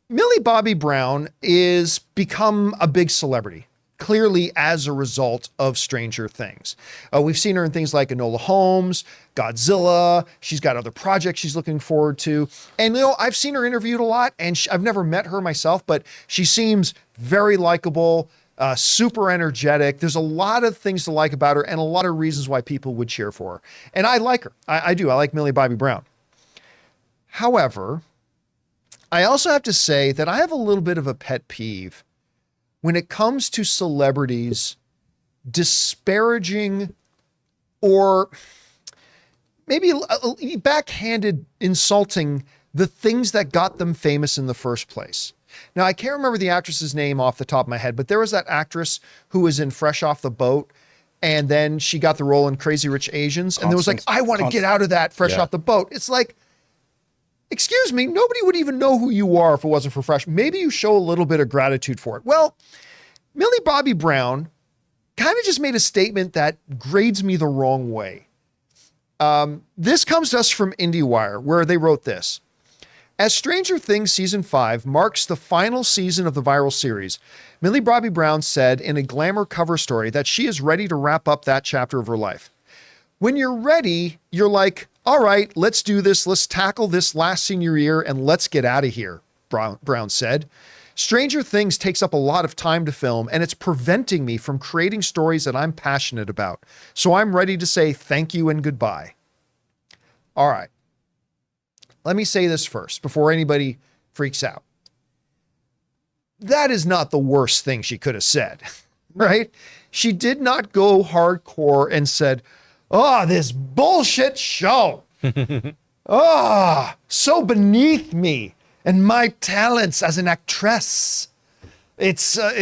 Millie Bobby Brown is become a big celebrity, clearly as a result of Stranger Things. We've seen her in things like Enola Holmes, Godzilla. She's got other projects she's looking forward to. And, I've seen her interviewed a lot, and I've never met her myself, but she seems very likable, super energetic. There's a lot of things to like about her and a lot of reasons why people would cheer for her. And I like her. I do. I like Millie Bobby Brown. However, I also have to say that I have a little bit of a pet peeve when it comes to celebrities disparaging or maybe backhanded insulting the things that got them famous in the first place. Now, I can't remember the actress's name off the top of my head, but there was that actress who was in Fresh Off the Boat, and then she got the role in Crazy Rich Asians, and there was like, I want to get out of that Fresh Off the Boat. It's like, excuse me, nobody would even know who you are if it wasn't for Fresh. Maybe you show a little bit of gratitude for it. Well, Millie Bobby Brown kind of just made a statement that grades me the wrong way. This comes to us from IndieWire, where they wrote this. As Stranger Things Season 5 marks the final season of the viral series, Millie Bobby Brown said in a Glamour cover story that she is ready to wrap up that chapter of her life. When you're ready, you're like, all right, let's do this. Let's tackle this last senior year and let's get out of here, Brown said. Stranger Things takes up a lot of time to film, and it's preventing me from creating stories that I'm passionate about. So I'm ready to say thank you and goodbye. All right. Let me say this first before anybody freaks out. That is not the worst thing she could have said, right? She did not go hardcore and said, oh, this bullshit show. So beneath me and my talents as an actress. Okay, so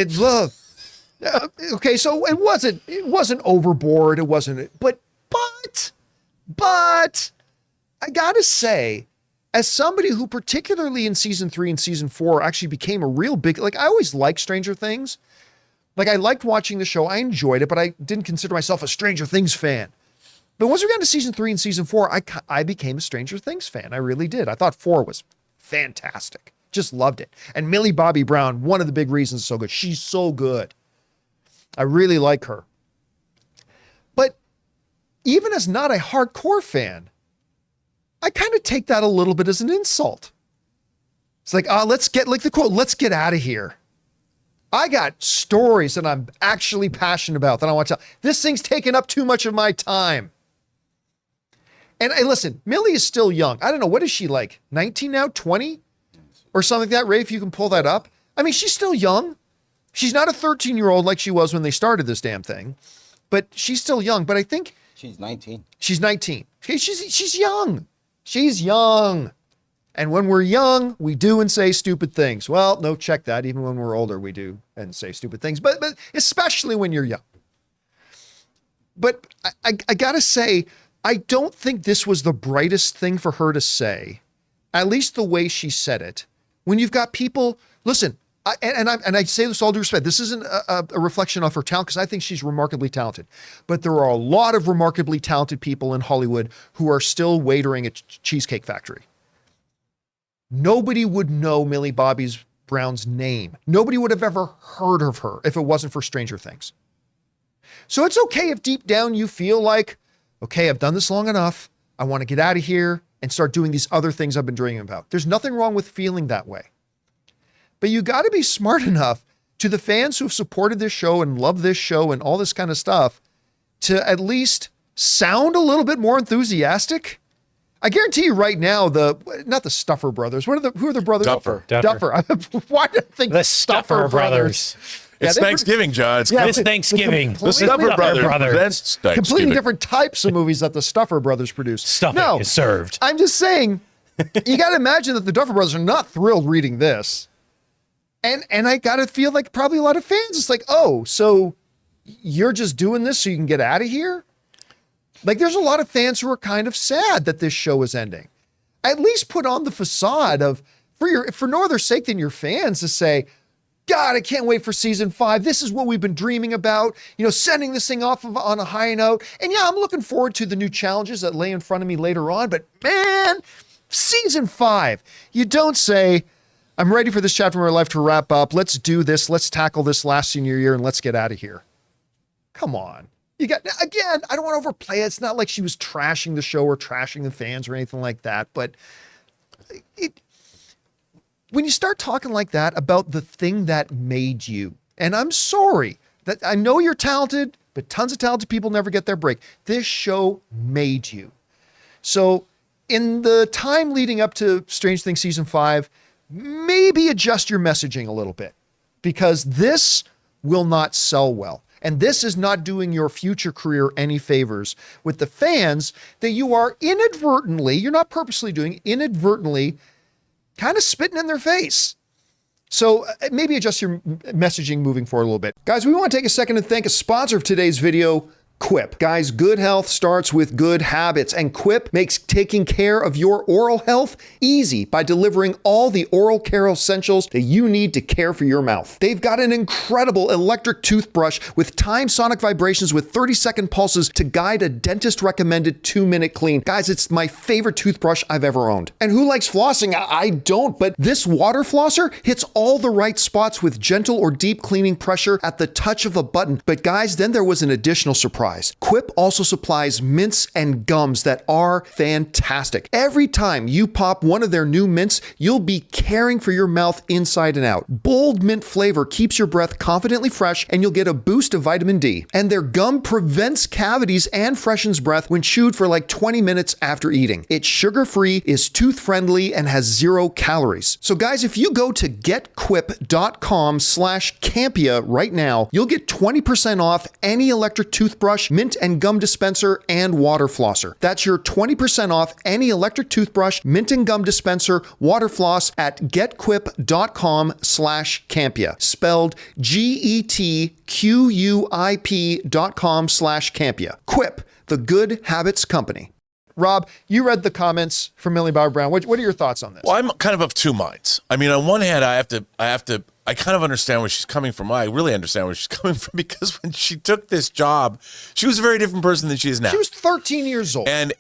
it wasn't overboard. It wasn't, but I gotta say, as somebody who particularly in season 3 and season 4 actually became a real big, like I always liked Stranger Things. Like I liked watching the show. I enjoyed it, but I didn't consider myself a Stranger Things fan. But once we got to season 3 and season 4, I became a Stranger Things fan. I really did. I thought 4 was fantastic. Just loved it. And Millie Bobby Brown, one of the big reasons it's so good. She's so good. I really like her. But even as not a hardcore fan, I kind of take that a little bit as an insult. It's like, let's get, like the quote, let's get out of here. I got stories that I'm actually passionate about that I want to tell. This thing's taken up too much of my time. And hey, listen, Millie is still young. I don't know. What is she like? 19 now? 20? Or something like that? Ray, if you can pull that up. I mean, she's still young. She's not a 13-year-old like she was when they started this damn thing. But she's still young. But I think... She's 19. She's 19. Okay, she's young. She's young. And when we're young, we do and say stupid things. Well, no, check that. Even when we're older, we do and say stupid things. But especially when you're young. But I gotta say, I don't think this was the brightest thing for her to say, at least the way she said it. When you've got people, listen, I say this all due respect. This isn't a reflection of her talent because I think she's remarkably talented. But there are a lot of remarkably talented people in Hollywood who are still waitering at Cheesecake Factory. Nobody would know Millie Bobby Brown's name. Nobody would have ever heard of her if it wasn't for Stranger Things. So it's okay if deep down you feel like, okay, I've done this long enough. I want to get out of here and start doing these other things I've been dreaming about. There's nothing wrong with feeling that way. But you got to be smart enough to the fans who have supported this show and love this show and all this kind of stuff to at least sound a little bit more enthusiastic. I guarantee you right now, not the Stuffer Brothers. Who are the brothers? Duffer. Why did I think the Stuffer Brothers? It's Thanksgiving, John. It's It's Thanksgiving. the Stuffer Brothers. That's completely different types of movies that the Stuffer Brothers produce. Stuffing is served. I'm just saying, you got to imagine that the Duffer Brothers are not thrilled reading this. And I got to feel like probably a lot of fans, it's like, oh, so you're just doing this so you can get out of here? Like there's a lot of fans who are kind of sad that this show is ending. At least put on the facade of, for no other sake than your fans, to say, God, I can't wait for season 5. This is what we've been dreaming about, sending this thing off on a high note. And yeah, I'm looking forward to the new challenges that lay in front of me later on. But man, season 5, you don't say, I'm ready for this chapter of my life to wrap up. Let's do this. Let's tackle this last senior year and let's get out of here. Come on. You got, again, I don't want to overplay it. It's not like she was trashing the show or trashing the fans or anything like that. But when you start talking like that about the thing that made you, and I'm sorry that I know you're talented, but tons of talented people never get their break. This show made you. So in the time leading up to Strange Things Season 5, maybe adjust your messaging a little bit, because this will not sell well. And this is not doing your future career any favors with the fans that you are inadvertently, you're not purposely doing, inadvertently kind of spitting in their face. So maybe adjust your messaging moving forward a little bit. Guys, we want to take a second to thank a sponsor of today's video, Quip. Guys, good health starts with good habits, and Quip makes taking care of your oral health easy by delivering all the oral care essentials that you need to care for your mouth. They've got an incredible electric toothbrush with timed sonic vibrations with 30-second pulses to guide a dentist-recommended 2-minute clean. Guys, it's my favorite toothbrush I've ever owned. And who likes flossing? I don't, but this water flosser hits all the right spots with gentle or deep cleaning pressure at the touch of a button. But guys, then there was an additional surprise. Quip also supplies mints and gums that are fantastic. Every time you pop one of their new mints, you'll be caring for your mouth inside and out. Bold mint flavor keeps your breath confidently fresh, and you'll get a boost of vitamin D. And their gum prevents cavities and freshens breath when chewed for like 20 minutes after eating. It's sugar-free, is tooth-friendly, and has 0 calories. So guys, if you go to getquip.com/Campea right now, you'll get 20% off any electric toothbrush, mint and gum dispenser, and water flosser. That's your 20% off any electric toothbrush, mint and gum dispenser, water floss at getquip.com/Campea, spelled GETQUIP.com/Campea. Quip, the good habits company. Rob, you read the comments from Millie Bobby Brown. What are your thoughts on this? Well, I'm kind of two minds. I mean, on one hand, I kind of understand where she's coming from. I really understand where she's coming from, because when she took this job, she was a very different person than she is now. She was 13 years old. And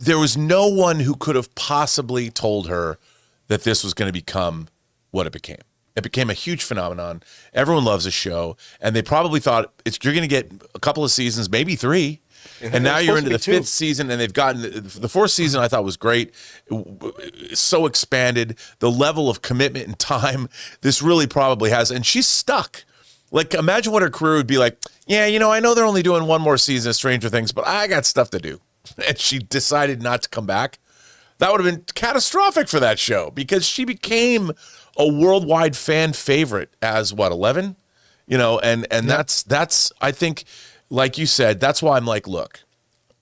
there was no one who could have possibly told her that this was going to become what it became. It became a huge phenomenon. Everyone loves the show, and they probably thought you're going to get a couple of seasons, maybe 3. And now you're into the 5th season, and they've gotten the 4th season. I thought was great, so expanded. The level of commitment and time this really probably has, and she's stuck. Like, imagine what her career would be like. Yeah, I know they're only doing one more season of Stranger Things, but I got stuff to do, and she decided not to come back. That would have been catastrophic for that show, because she became a worldwide fan favorite as 11, and that's I think. Like you said, that's why I'm like, look,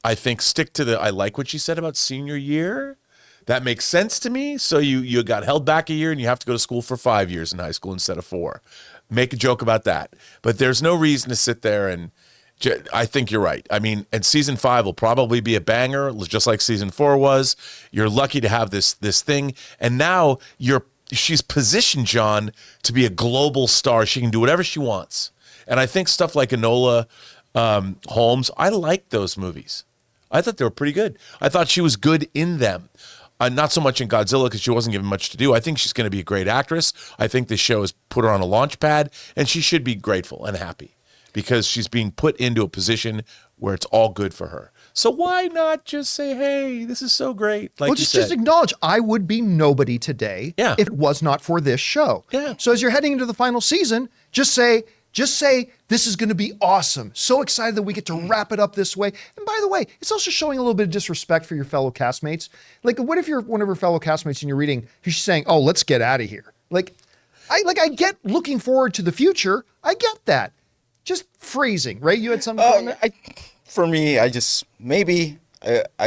I think I like what she said about senior year. That makes sense to me. So you got held back a year and you have to go to school for 5 years in high school instead of 4. Make a joke about that. But there's no reason to sit there and I think you're right. I mean, and season 5 will probably be a banger, just like season 4 was. You're lucky to have this thing. And now she's positioned, John, to be a global star. She can do whatever she wants. And I think stuff like Enola Holmes, I liked those movies. I thought they were pretty good. I thought she was good in them. Not so much in Godzilla, because she wasn't given much to do. I think she's going to be a great actress. I think this show has put her on a launch pad, and she should be grateful and happy, because she's being put into a position where it's all good for her. So why not just say, hey, this is so great? Like, well, just acknowledge, I would be nobody today if it was not for this show. Yeah. So as you're heading into the final season, just say, this is going to be awesome. So excited that we get to wrap it up this way. And by the way, it's also showing a little bit of disrespect for your fellow castmates. Like, what if you're one of her fellow castmates and you're reading, she's saying, oh, let's get out of here. I get looking forward to the future. I get that. Just phrasing, right? You had something on that? For me, I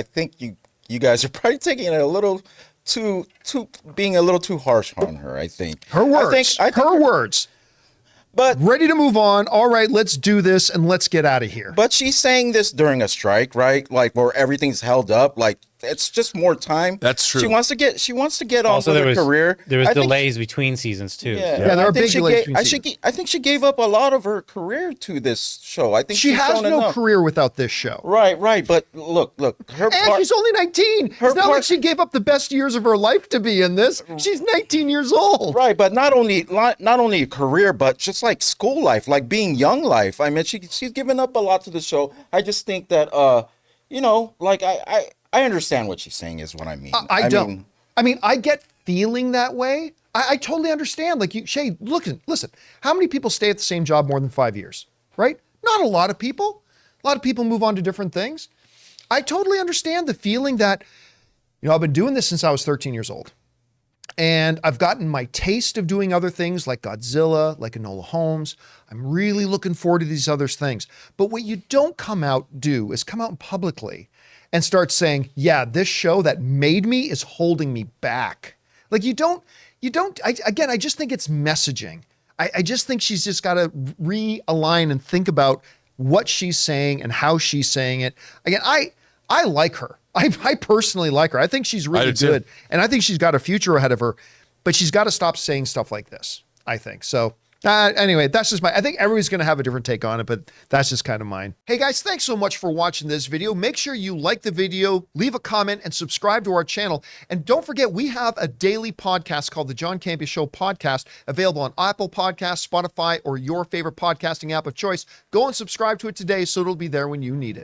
think you guys are probably taking it a little being a little too harsh on her, I think. Her words. I think her words. But ready to move on. All right, let's do this and let's get out of here. But she's saying this during a strike, right? Like, where everything's held up. Like, it's just more time. That's true. She wants to get on Also, with there her was career. there was I think delays between seasons too. Yeah, Yeah, there I are think big she delays gave- between seasons. I think she gave up a lot of her career to this show. I think She she's has shown no enough. career without this show. Right. But look, her And part. she's only 19. Her It's not like part- she gave up the best years of her life to be in this. She's 19 years old. Right, but not only a career, but just like school life, like being young life. I mean, she's given up a lot to the show. I just think that like I understand what she's saying is what I mean. I don't. mean, I mean, I get feeling that way. I totally understand. Like Shay, listen. How many people stay at the same job more than 5 years? Right? Not a lot of people. A lot of people move on to different things. I totally understand the feeling that, I've been doing this since I was 13 years old. And I've gotten my taste of doing other things like Godzilla, like Enola Holmes. I'm really looking forward to these other things. But what you don't come out publicly and start saying, yeah, this show that made me is holding me back. Like I just think it's messaging. I just think she's just got to realign and think about what she's saying and how she's saying it. Again, I like her. I personally like her. I think she's really do too. good. And I think she's got a future ahead of her, but she's got to stop saying stuff like this, I think. So anyway, that's just I think everybody's going to have a different take on it, but that's just kind of mine. Hey guys, thanks so much for watching this video. Make sure you like the video, leave a comment, and subscribe to our channel. And don't forget, we have a daily podcast called the John Campea Show podcast, available on Apple Podcasts, Spotify, or your favorite podcasting app of choice. Go and subscribe to it today so it'll be there when you need it.